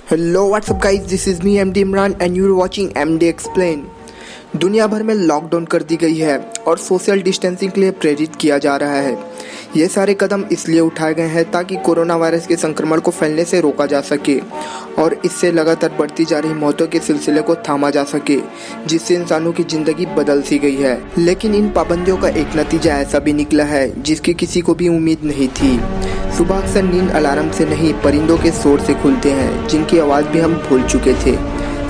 Hello, what's up guys? This is me MD Imran and you're watching MD Explain। दुनिया भर में lockdown कर दी गई है और सोशल डिस्टेंसिंग के लिए प्रेरित किया जा रहा है। ये सारे कदम इसलिए उठाए गए हैं ताकि कोरोना वायरस के संक्रमण को फैलने से रोका जा सके और इससे लगातार बढ़ती जा रही मौतों के सिलसिले को थामा जा सके, जिससे इंसानों की जिंदगी बदल सी गई है। लेकिन इन पाबंदियों का एक नतीजा ऐसा भी निकला है जिसकी किसी को भी उम्मीद नहीं थी। सुबह अक्सर नींद अलार्म से नहीं परिंदों के शोर से खुलते हैं, जिनकी आवाज़ भी हम भूल चुके थे।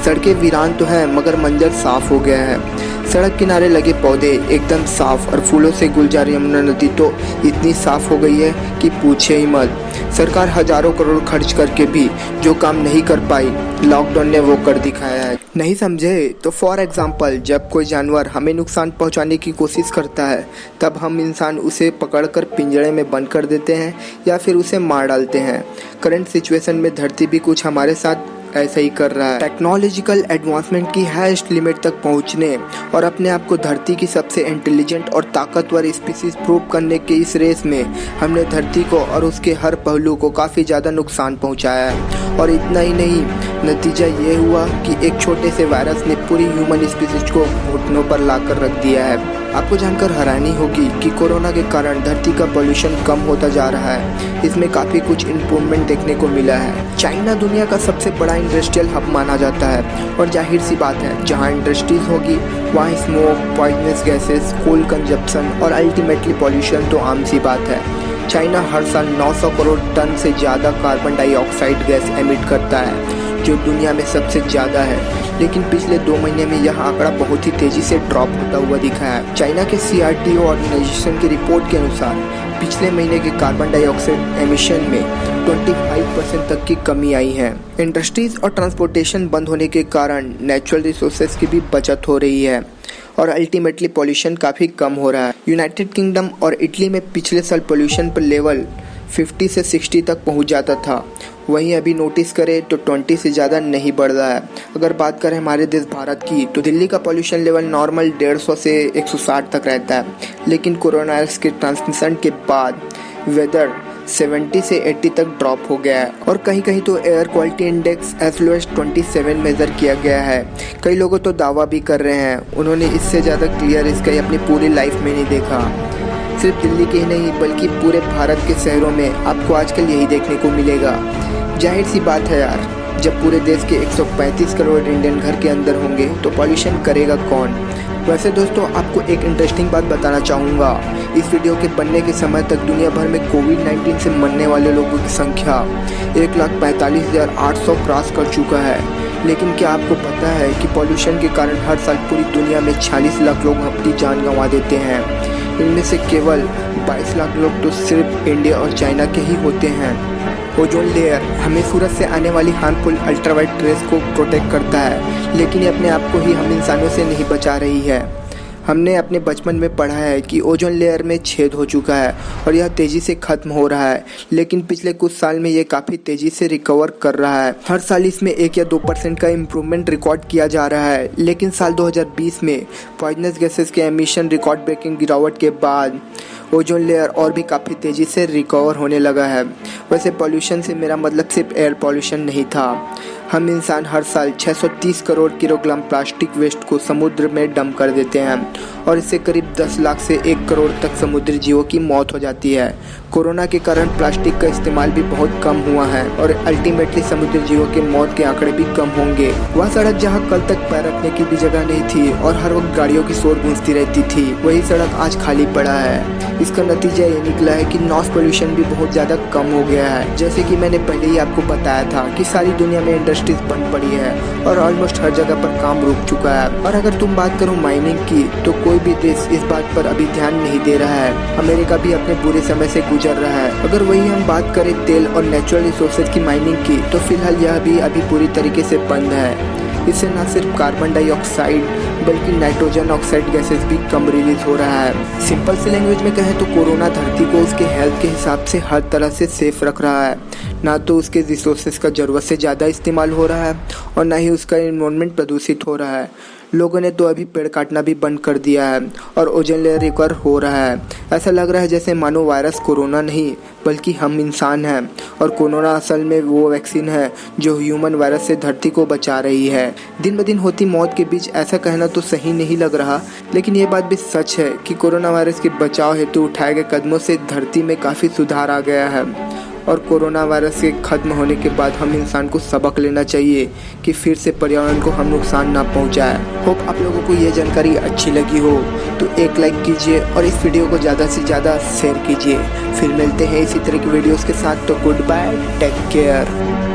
सड़कें वीरान तो हैं मगर मंजर साफ हो गया है। सड़क किनारे लगे पौधे एकदम साफ और फूलों से गुलजार यमुना नदी तो इतनी साफ हो गई है कि पूछे ही मत। सरकार हजारों करोड़ खर्च करके भी जो काम नहीं कर पाई, लॉकडाउन ने वो कर दिखाया है। नहीं समझे तो फॉर एग्जाम्पल, जब कोई जानवर हमें नुकसान पहुंचाने की कोशिश करता है तब हम इंसान उसे पकड़कर पिंजरे में बंद कर देते हैं या फिर उसे मार डालते हैं। करंट सिचुएशन में धरती भी कुछ हमारे साथ ऐसा ही कर रहा है। टेक्नोलॉजिकल एडवांसमेंट की हाईएस्ट लिमिट तक पहुंचने और अपने आप को धरती की सबसे इंटेलिजेंट और ताकतवर स्पीसीज प्रूव करने के इस रेस में हमने धरती को और उसके हर पहलू को काफ़ी ज़्यादा नुकसान पहुंचाया है। और इतना ही नहीं, नतीजा ये हुआ कि एक छोटे से वायरस ने पूरी ह्यूमन स्पीसीज को घुटनों पर लाकर रख दिया है। आपको जानकर हैरानी होगी कि कोरोना के कारण धरती का पोल्यूशन कम होता जा रहा है। इसमें काफ़ी कुछ इम्प्रूवमेंट देखने को मिला है। चाइना दुनिया का सबसे बड़ा इंडस्ट्रियल हब माना जाता है और जाहिर सी बात है, जहां इंडस्ट्रीज होगी वहां स्मोक, पॉइजनस गैसेस, कोल कंजप्शन और अल्टीमेटली पॉल्यूशन तो आम सी बात है। चाइना हर साल 900 करोड़ टन से ज़्यादा कार्बन डाइऑक्साइड गैस एमिट करता है, जो दुनिया में सबसे ज़्यादा है। लेकिन पिछले 2 महीने में यह आंकड़ा बहुत ही तेज़ी से ड्रॉप होता हुआ दिखा है। चाइना के CRTO ऑर्गेनाइजेशन की रिपोर्ट के अनुसार पिछले महीने के कार्बन डाइऑक्साइड एमिशन में 25% तक की कमी आई है। इंडस्ट्रीज और ट्रांसपोर्टेशन बंद होने के कारण नेचुरल रिसोर्सेज की भी बचत हो रही है और अल्टीमेटली पॉल्यूशन काफ़ी कम हो रहा है। यूनाइटेड किंगडम और इटली में पिछले साल पॉल्यूशन पर लेवल 50 से 60 तक पहुंच जाता था, वहीं अभी नोटिस करें तो 20 से ज़्यादा नहीं बढ़ रहा है। अगर बात करें हमारे देश भारत की तो दिल्ली का पॉल्यूशन लेवल नॉर्मल 150 से 160 तक रहता है, लेकिन कोरोना वायरस के ट्रांसमिशन के बाद वेदर 70 से 80 तक ड्रॉप हो गया है और कहीं कहीं तो air quality index as low as 27 measure किया गया है। कई लोगों तो दावा भी कर रहे हैं उन्होंने इससे ज़्यादा क्लियर स्काई अपनी पूरी लाइफ में नहीं देखा। सिर्फ दिल्ली के ही नहीं बल्कि पूरे भारत के शहरों में आपको आजकल यही देखने को मिलेगा। जाहिर सी बात है यार, जब पूरे देश के 135 करोड़ इंडियन घर के अंदर होंगे तो पॉल्यूशन करेगा कौन। वैसे दोस्तों, आपको एक इंटरेस्टिंग बात बताना चाहूँगा। इस वीडियो के बनने के समय तक दुनिया भर में कोविड-19 से मरने वाले लोगों की संख्या 1,45,800 क्रॉस कर चुका है। लेकिन क्या आपको पता है कि पॉल्यूशन के कारण हर साल पूरी दुनिया में 46 लाख लोग अपनी जान गंवा देते हैं। इनमें से केवल 22 लाख लोग तो सिर्फ इंडिया और चाइना के ही होते हैं। ओजोन लेयर हमें सूरज से आने वाली हार्मफुल अल्ट्रावायलेट रेस को प्रोटेक्ट करता है, लेकिन ये अपने आप को ही हम इंसानों से नहीं बचा रही है। हमने अपने बचपन में पढ़ा है कि ओजोन लेयर में छेद हो चुका है और यह तेज़ी से ख़त्म हो रहा है, लेकिन पिछले कुछ साल में ये काफ़ी तेज़ी से रिकवर कर रहा है। हर साल इसमें 1 या 2% का इम्प्रूवमेंट रिकॉर्ड किया जा रहा है, लेकिन साल 2020 में पॉइजनस गैसेस के एमिशन रिकॉर्ड ब्रेकिंग गिरावट के बाद ओजोन लेयर और भी काफ़ी तेज़ी से रिकवर होने लगा है। वैसे पॉल्यूशन से मेरा मतलब सिर्फ एयर पॉल्यूशन नहीं था। हम इंसान हर साल 630 करोड़ किलोग्राम प्लास्टिक वेस्ट को समुद्र में डंप कर देते हैं और इससे करीब 10 लाख से 1 करोड़ तक समुद्री जीवों की मौत हो जाती है। कोरोना के कारण प्लास्टिक का इस्तेमाल भी बहुत कम हुआ है और अल्टीमेटली समुद्री जीवों के मौत के आंकड़े भी कम होंगे। वह सड़क जहां कल तक पैर रखने की भी जगह नहीं थी और हर वक्त गाड़ियों की शोर गूंजती रहती थी, वही सड़क आज खाली पड़ा है। इसका नतीजा ये निकला है कि नॉइस पोल्यूशन भी बहुत ज़्यादा कम हो गया है। जैसे कि मैंने पहले ही आपको बताया था कि सारी दुनिया में इंडस्ट्रीज बंद पड़ी है और ऑलमोस्ट हर जगह पर काम रुक चुका है। और अगर तुम बात करो माइनिंग की तो कोई भी देश इस बात पर अभी ध्यान नहीं दे रहा है। अमेरिका भी अपने बुरे समय से गुजर रहा है। अगर वही हम बात करें तेल और नेचुरल रिसोर्सेज की माइनिंग की तो फिलहाल यह भी अभी पूरी तरीके से बंद है। इससे न सिर्फ कार्बन डाइऑक्साइड बल्कि नाइट्रोजन ऑक्साइड गैसेस भी कम रिलीज हो रहा है। सिंपल सी लैंग्वेज में कहें तो कोरोना धरती को उसके हेल्थ के हिसाब से हर तरह से सेफ रख रहा है। ना तो उसके रिसोर्सेज का ज़रूरत से ज़्यादा इस्तेमाल हो रहा है और ना ही उसका एनवायरनमेंट प्रदूषित हो रहा है। लोगों ने तो अभी पेड़ काटना भी बंद कर दिया है और ओजोन लेयर रिकवर हो रहा है। ऐसा लग रहा है जैसे मानो वायरस कोरोना नहीं बल्कि हम इंसान हैं और कोरोना असल में वो वैक्सीन है जो ह्यूमन वायरस से धरती को बचा रही है। दिन ब दिन होती मौत के बीच ऐसा कहना तो सही नहीं लग रहा, लेकिन ये बात भी सच है कि कोरोना वायरस के बचाव हेतु उठाए गए कदमों से धरती में काफ़ी सुधार आ गया है और कोरोना वायरस के खत्म होने के बाद हम इंसान को सबक लेना चाहिए कि फिर से पर्यावरण को हम नुकसान ना पहुंचाए। होप आप लोगों को ये जानकारी अच्छी लगी हो तो एक लाइक कीजिए और इस वीडियो को ज़्यादा से ज़्यादा शेयर कीजिए। फिर मिलते हैं इसी तरह की वीडियोस के साथ, तो गुड बाय, टेक केयर।